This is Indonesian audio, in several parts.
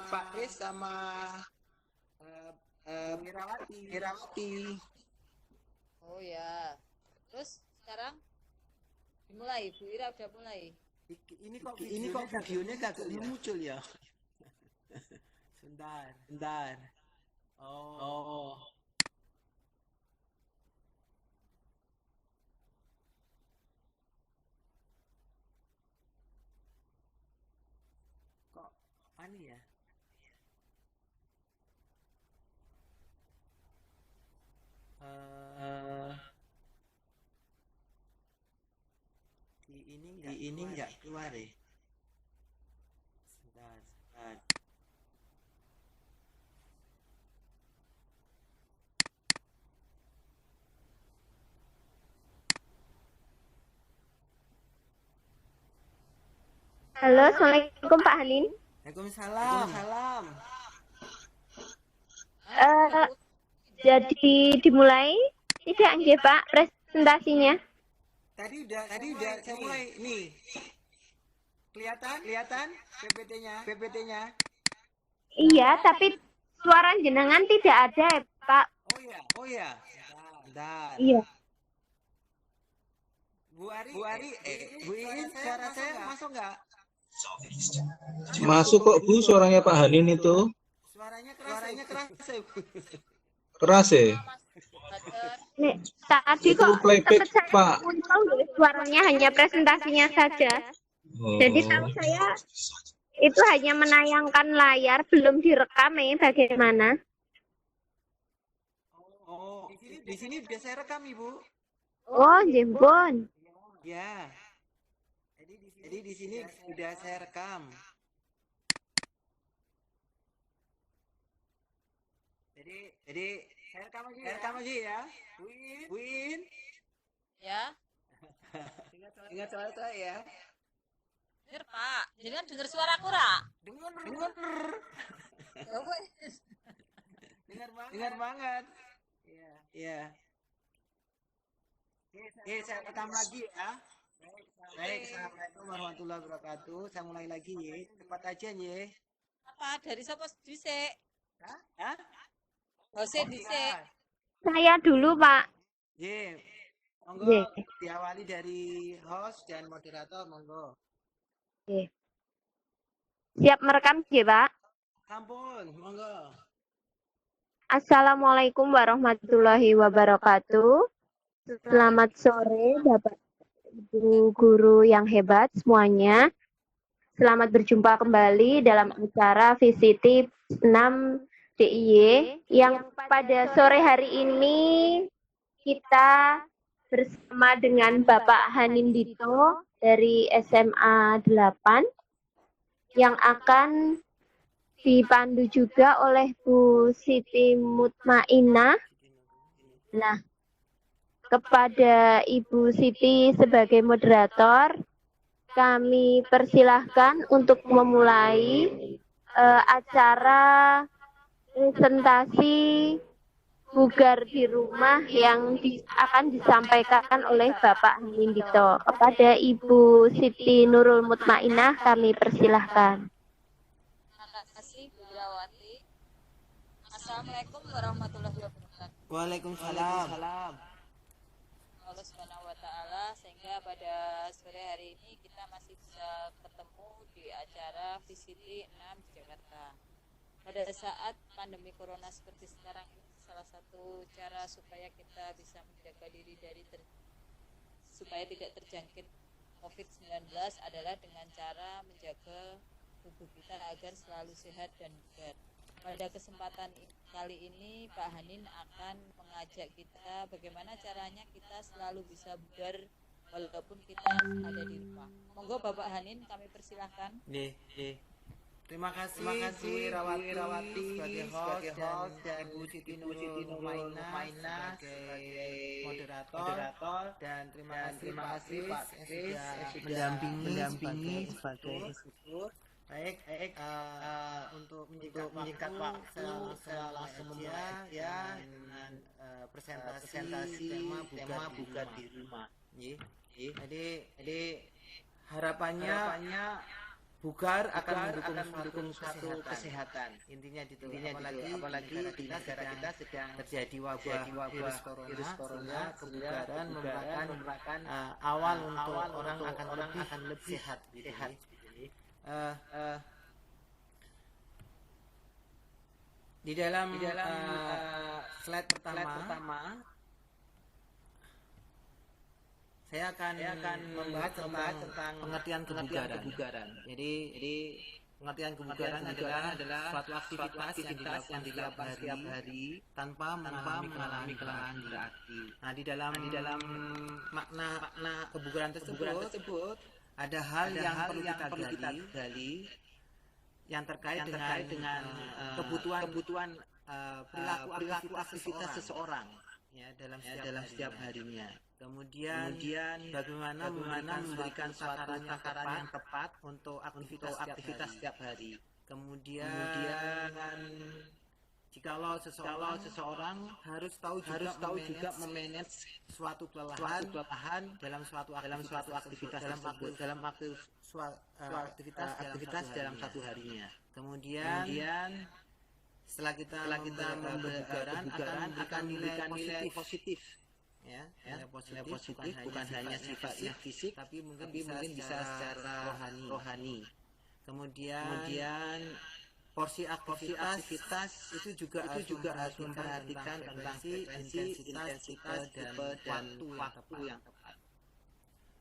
Pak Kris sama Irawati. Oh ya. Terus sekarang dimulai, Bu Ira udah mulai. Ini kok videonya kagak muncul ya? Sebentar. Oh. Kok aneh ya? Di ini nggak keluar ya? Sebentar. Halo, Assalamualaikum Pak Hanin. Waalaikumsalam. Jadi dimulai tidak nggih Pak presentasinya? Tadi udah saya mulai nih. Kelihatan PPT-nya? Iya, tapi suara jenengan tidak ada ya Pak. Oh ya. Bentar. Iya. Bu Ari, Bu Iin, suara saya masuk nggak? Masuk kok Bu, suaranya Pak Hanin itu. Suaranya keras ya, Bu. Keras ya? Nih, tadi Itu kok playback, tempat saya Pak. muncul suaranya hanya presentasinya saja. Oh. Jadi tahu saya itu hanya menayangkan layar, belum direkam ya bagaimana? Oh, di sini udah saya rekam, Ibu. Oh, jempon. Ya. Jadi di sini sudah saya rekam. Jadi saya rekam aja ya. Bu Iin. Ya. Ingat suara saya ya. Dengar Pak, jangan dengar suara ora? Dengar. Ya wes. Dengar banget. Iya. Oke, saya rekam lagi ya. Baik, assalamualaikum warahmatullahi wabarakatuh. Saya mulai lagi ya. Cepat aja ya. Apa dari sapa dhisik? Hah? Hose dhisik. Saya dulu Pak. Ye. Monggo Ye. diawali dari host dan moderator, monggo. Oke. Siap merekam nggih Pak? Sampun, monggo. Assalamualaikum warahmatullahi wabarakatuh. Selamat sore Bapak Ibu guru yang hebat semuanya. Selamat berjumpa kembali dalam acara VCT 6 DIY yang pada sore hari ini kita bersama dengan Bapak Hanindito dari SMA 8 yang akan dipandu juga oleh Bu Siti Mutmainah. Nah, kepada Ibu Siti sebagai moderator, kami persilahkan untuk memulai acara presentasi bugar di rumah yang akan disampaikan oleh Bapak Hanindito. Kepada Ibu Siti Nurul Mutmainah kami persilahkan. Terima kasih Bu Irawati. Assalamualaikum warahmatullahi wabarakatuh. Waalaikumsalam. Allah Subhanahu wa taala sehingga pada sore hari ini kita masih bisa ketemu di acara VCT 6 di Jakarta. Pada saat pandemi corona seperti sekarang ini, salah satu cara supaya kita bisa menjaga diri supaya tidak terjangkit COVID-19 adalah dengan cara menjaga tubuh kita agar selalu sehat dan bugar. Pada kesempatan kali ini Pak Hanin akan mengajak kita bagaimana caranya kita selalu bisa bugar walaupun kita ada di rumah. Monggo Bapak Hanin kami persilahkan. Nih. Terima kasih Bu Irawati sebagai host dan Ibu Siti Nurul Mutmainah sebagai moderator dan terima kasih Pak Kris yang sudah mendampingi sebagai instruktur. Baik, untuk menyingkat waktu saya langsung aja ya dengan presentasi tema bugar di rumah. Jadi harapannya bugar akan mendukung suatu kesehatan. Intinya gitu. Apalagi di negara kita sedang terjadi wabah virus corona, kebugaran merupakan awal untuk orang akan lebih sehat. Di dalam slide pertama saya akan membahas tentang pengertian kebugaran. Jadi pengertian kebugaran adalah suatu aktivitas yang dilakukan setiap hari tanpa mengalami kelelahan berarti. Nah, di dalam makna kebugaran tersebut ada hal yang perlu kita gali yang terkait dengan kebutuhan perilaku aktivitas seseorang ya dalam setiap harinya. Kemudian bagaimana memberikan takaran yang tepat untuk aktivitas setiap hari. Kemudian jikalau seseorang harus tahu juga memanage suatu kelelahan dalam suatu aktivitas tersebut, dalam aktivitas dalam satu harinya. Kemudian setelah kita kebugaran akan nilai positif ya, nilai positif bukan hanya sifatnya fisik tapi mungkin bisa secara rohani. Kemudian porsi aktivitas itu juga harus memperhatikan tentang intensitas dan waktu yang tepat.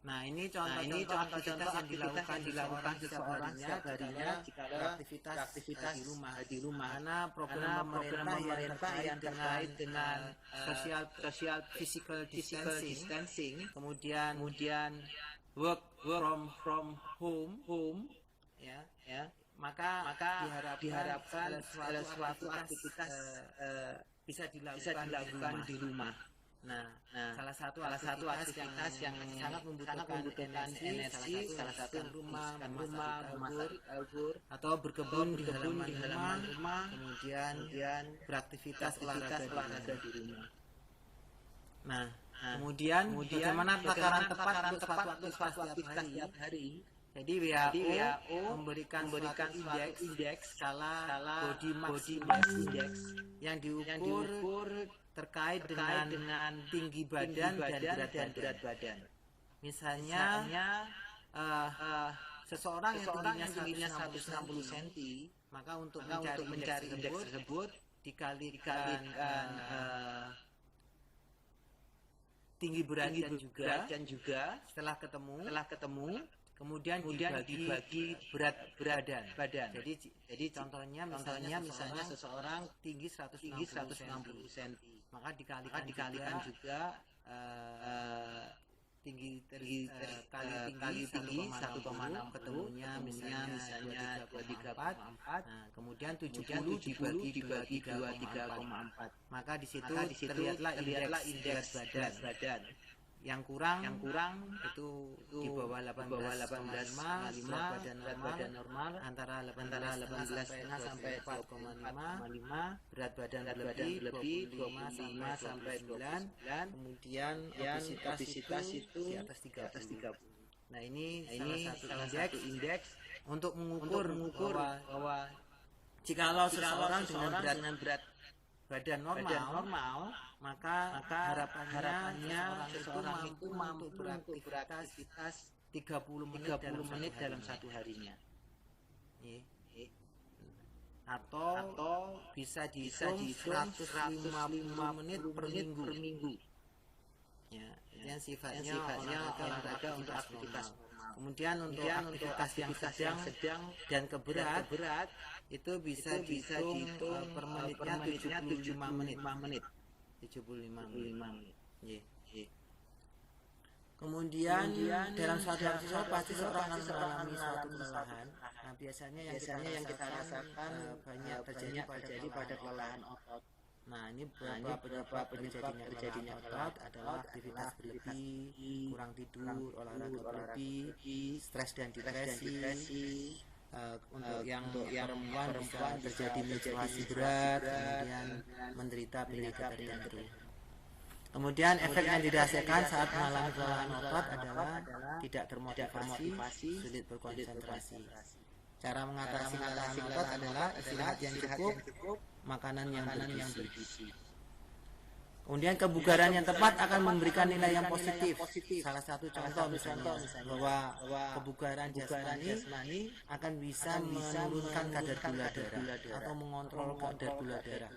Nah, ini contoh aktivitas yang dilakukan seseorang setiap harinya jika aktivitas di rumah. Karena program pemerintah yang terkait dengan social physical distancing, kemudian work from home ya. Maka diharapkan ada suatu aktivitas bisa dilakukan di rumah. Nah, salah satu aktivitas yang sangat membutuhkan energi, salah satu rumah, memasak atau berkebun di halaman rumah, kemudian beraktivitas olahraga di rumah. Nah, kemudian bagaimana takaran tepat untuk suatu aktivitas setiap hari? Jadi WHO memberikan indeks skala body mass index yang diukur terkait dengan tinggi badan dan berat badan. Misalnya seseorang yang tingginya 160 cm, maka untuk mencari indeks tersebut dikalikan tinggi berat dan juga setelah ketemu kemudian dibagi berat badan. Jadi contohnya misalnya seseorang tinggi 160 cm, maka dikalikan juga tinggi kali tinggi 1,6, ketemunya misalnya 23,4. Nah, kemudian 70 dibagi 23,4. Maka di situ terlihatlah indeks berat badan. Yang kurang itu di bawah 18,5, berat badan normal antara 18,5 sampai 4,5, berat badan lebih 25 sampai 9, kemudian obesitas itu di atas 30. Nah, ini salah satu indeks untuk mengukur bahwa jikalau seseorang dengan berat badan normal, maka harapannya seseorang itu mampu beraktivitas 30 menit dalam satu harinya. Atau bisa dihitung 155 menit per minggu. Ya, yang sifatnya olahraga untuk aktivitas normal. Kemudian untuk aktivitas yang sedang dan keberat itu bisa dihitung per menitnya 75 menit. 75 menit. Kemudian dalam suatu aktivitas pasti seorang akan mengalami suatu kelelahan. Nah, biasanya yang kita rasakan banyak terjadi pada kelelahan otot. Nah, ini beberapa penyebab terjadinya otot adalah aktivitas berlebih, kurang tidur, olahraga berlebih, stres dan depresi. Untuk yang perempuan bisa terjadi menstruasi berat, kemudian menderita penyakit tertentu. Kemudian efek yang dirasakan saat mengalami kelelahan otot adalah tidak termotivasi, sulit berkonsentrasi. Cara mengatasi kelelahan otot adalah istirahat yang cukup, makanan yang bergizi. Kemudian kebugaran yang tepat akan memberikan nilai yang positif. Salah satu contoh misalnya bahwa kebugaran jasmani akan bisa menurunkan kadar gula darah atau mengontrol kadar gula darah.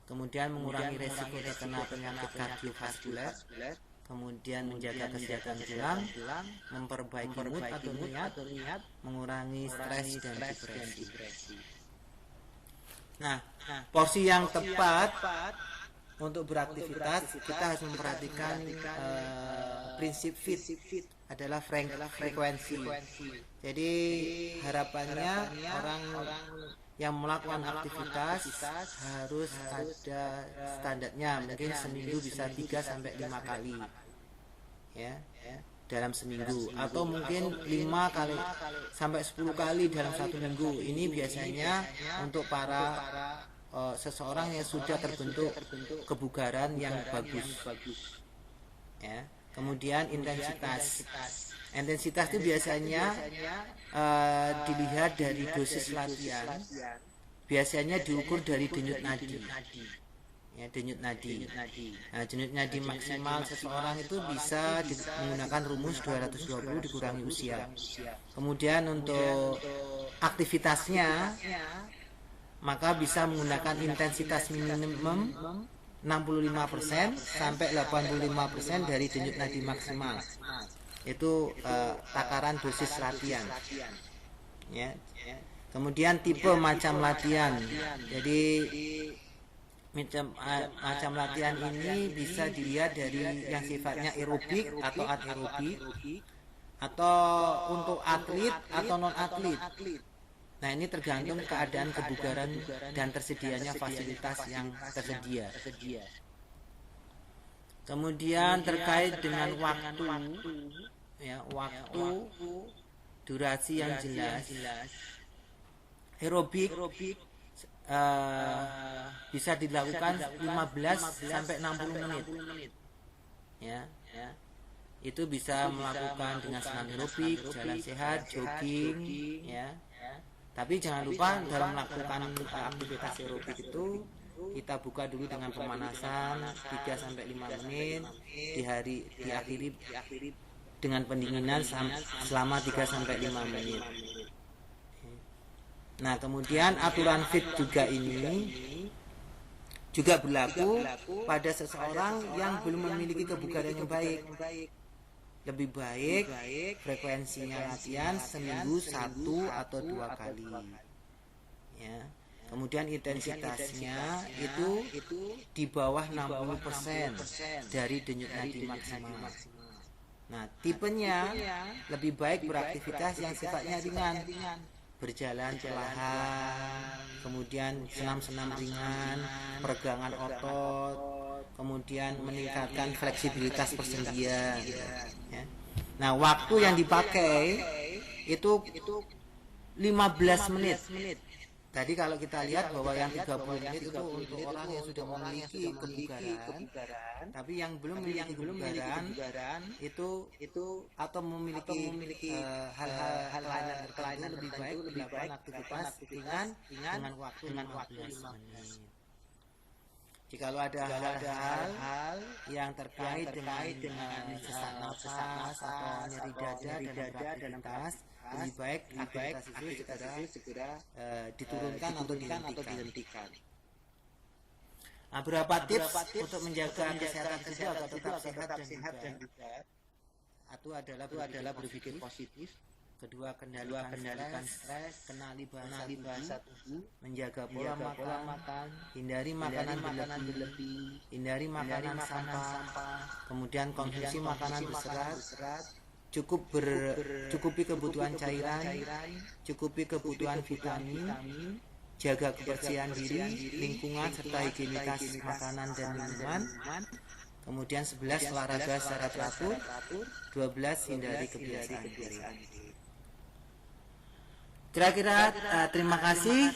Kemudian mengurangi resiko terkena penyakit kardiovaskuler. Kemudian menjaga kesehatan tulang, memperbaiki mood atau niat, mengurangi stres dan depresi. Nah, porsi yang tepat untuk beraktivitas kita harus memperhatikan prinsip fit adalah frekuensi. Jadi harapannya orang yang melakukan aktivitas harus ada standarnya, mungkin seminggu bisa 3 sampai 5 kali ya dalam seminggu, atau mungkin 5 kali sampai 10 kali dalam satu minggu. Ini biasanya untuk para seseorang yang sudah terbentuk kebugaran yang bagus ya. Kemudian intensitas itu biasanya dilihat dari dosis latihan, biasanya diukur dari denyut nadi ya, denyut nadi. Nah, denyut nadi maksimal seseorang itu bisa menggunakan rumus 220 dikurangi usia. Kemudian untuk aktivitasnya maka bisa menggunakan intensitas minimum 65% sampai 85% dari denyut nadi maksimal. Itu takaran dosis latihan ya. Kemudian tipe macam latihan. Jadi macam latihan ini bisa dilihat dari yang sifatnya aerobik atau anaerobik, atau untuk atlet atau non atlet. Nah, ini tergantung keadaan kebugaran dan tersedianya fasilitas yang tersedia. Kemudian terkait dengan waktu ya, waktu durasi yang jelas. Aerobik bisa dilakukan 15 sampai 60 menit. Ya. Itu bisa melakukan dengan senam aerobik, jalan sehat, jogging ya. Tapi jangan lupa dalam melakukan aktivitas aerobik itu kita buka dulu dengan pemanasan 3 sampai 5 menit, diakhiri dengan pendinginan selama 3 sampai 5 menit. Nah, kemudian aturan fit juga ini juga berlaku pada seseorang yang belum memiliki kebugaran yang baik. Lebih baik frekuensinya latihan seminggu 1 atau 2 kali ya. Kemudian intensitasnya itu di bawah 60% dari denyut nadi maksimal. Nah, tipenya lebih baik beraktivitas yang sifatnya ringan, berjalan perlahan, kemudian senam-senam ringan, peregangan otot, kemudian meningkatkan fleksibilitas persendian ya. Nah, waktu yang dipakai itu 15 menit. Tadi kalau kita lihat bahwa yang 30 menit itu untuk orang yang sudah memiliki kebugaran, tapi yang belum memiliki kebugaran itu atau memiliki hal-hal kelainan lebih baik melakukan aktivitas ringan dengan waktu 15 menit. Jikalau ada hal-hal yang terkait dengan sesak nafas atau nyeri dada dan beraktivitas, lebih baik aktivitas itu segera diturunkan atau dihentikan. Nah, berapa tips untuk menjaga kesehatan tubuh agar tetap sehat dan bugar? Itu adalah berpikir positif. Kedua, kendalikan stres, kenali bahasa tubuh, menjaga pola makan, hindari makanan berlebih, hindari makanan sampah, kemudian konsumsi makanan berserat, cukupi kebutuhan cairan, cukupi kebutuhan vitamin, jaga kebersihan diri, lingkungan serta higienitas makanan dan minuman. Kemudian 11, olahraga secara teratur. 12, hindari kebiasaan. Kira-kira terima kasih.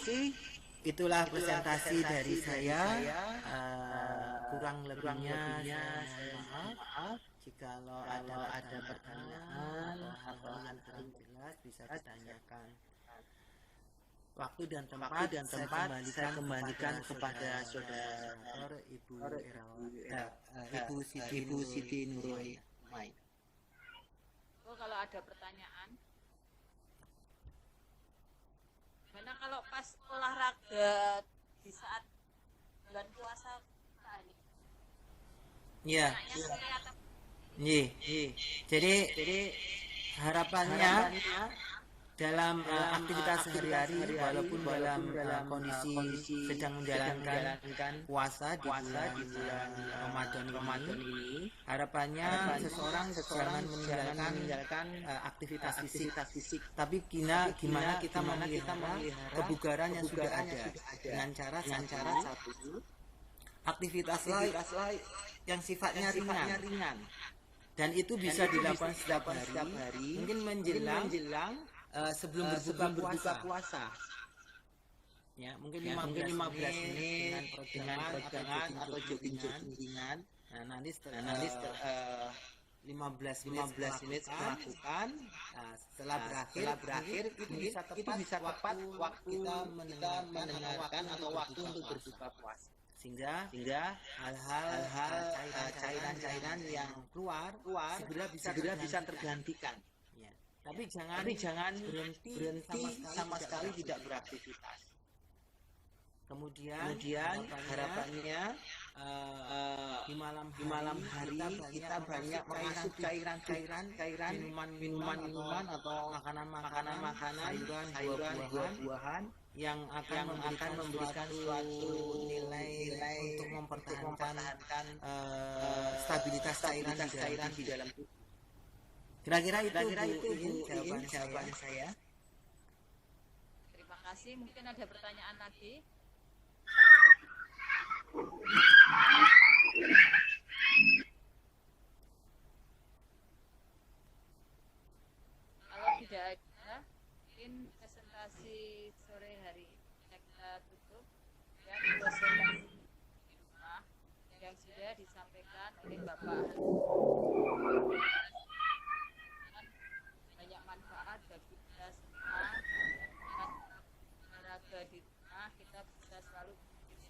Itulah presentasi dari saya. Kurang lebihnya saya mohon maaf. Jikalau ada pertanyaan atau hal yang kurang jelas bisa ditanyakan. Waktu dan tempat saya kembalikan kepada saudara Ibu Siti Nurul. Kalau ada pertanyaan, gimana kalau pas olahraga di saat bulan puasa ini? Iya. Jadi harapannya dalam aktivitas sehari-hari walaupun dalam kondisi sedang menjalankan puasa di bulan Ramadan ini, harapannya seseorang jangan meninggalkan aktivitas fisik, tapi gimana kita memelihara kebugaran yang sudah ada dengan cara satu, aktivitas lain yang sifatnya ringan, dan itu bisa dilakukan setiap hari, mungkin menjelang sebelum berbuka puasa. Ya, mungkin 15 menit dengan peregangan atau jogging-joggingan. Nah, nanti setelah 15 menit melakukan, setelah berakhir itu bisa tepat waktu kita mendengarkan atau waktu untuk berbuka puasa. Sehingga hal-hal cairan yang keluar segera bisa tergantikan. Ya. Tapi jangan berhenti sama sekali tidak beraktivitas. Kemudian harapannya di malam hari kita banyak masuk cairan minuman atau makanan sayuran buah-buahan yang akan memberikan suatu nilai untuk mempertahankan stabilitas cairan di dalam tubuh. Kira-kira itu jawaban saya. Terima kasih. Mungkin ada pertanyaan lagi. Kalau tidak ada, mungkin presentasi sore hari ini kita tutup dan presentasi di rumah yang sudah disampaikan oleh Bapak. Banyak manfaat bagi kita semua. Olahraga di rumah kita bisa selalu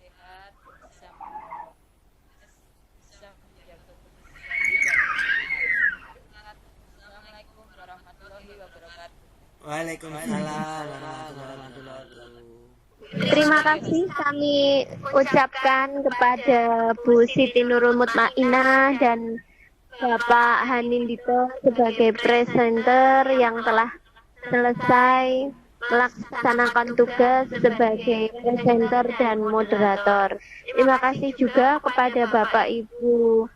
sehat, bisa menjaga kondisi. Assalamualaikum warahmatullahi wabarakatuh. Waalaikumsalam warahmatullahi wabarakatuh. Terima kasih kami ucapkan kepada Bu Siti Nurul Mutmainah dan Bapak Hanindito sebagai presenter yang telah selesai melaksanakan tugas sebagai presenter dan moderator. Terima kasih juga kepada Bapak Ibu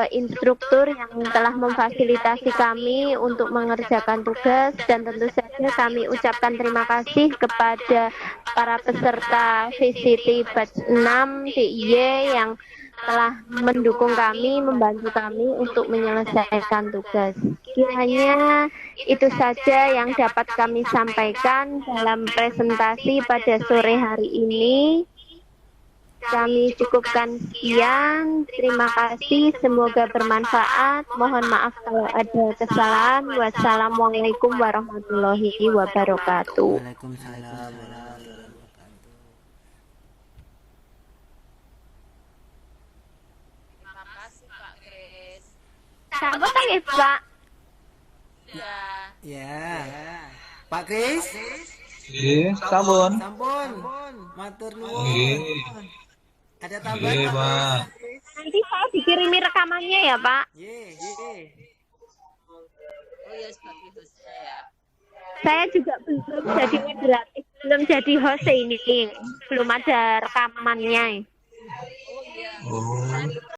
instruktur yang telah memfasilitasi kami untuk mengerjakan tugas, dan tentu saja kami ucapkan terima kasih kepada para peserta VCT Batch 6 DIY yang telah mendukung kami, membantu kami untuk menyelesaikan tugas. Kiranya itu saja yang dapat kami sampaikan dalam presentasi pada sore hari ini. Kami cukupkan sekian. Terima kasih, semoga bermanfaat. Mohon maaf kalau ada kesalahan. Wassalamualaikum warahmatullahi wabarakatuh. Waalaikumsalam warahmatullahi wabarakatuh. Terima kasih Pak Kris. Sahabat ya, Pak. Ya. Pak Kris? Sampun. Matur nuwun. Ada tambahan Nggih, Pak. Nanti saya dikirimi rekamannya ya, Pak. Oh ya, sebagai hostnya ya. Saya juga belum jadi moderator, belum jadi host ini. Belum ada rekamannya. Oh iya. Oh.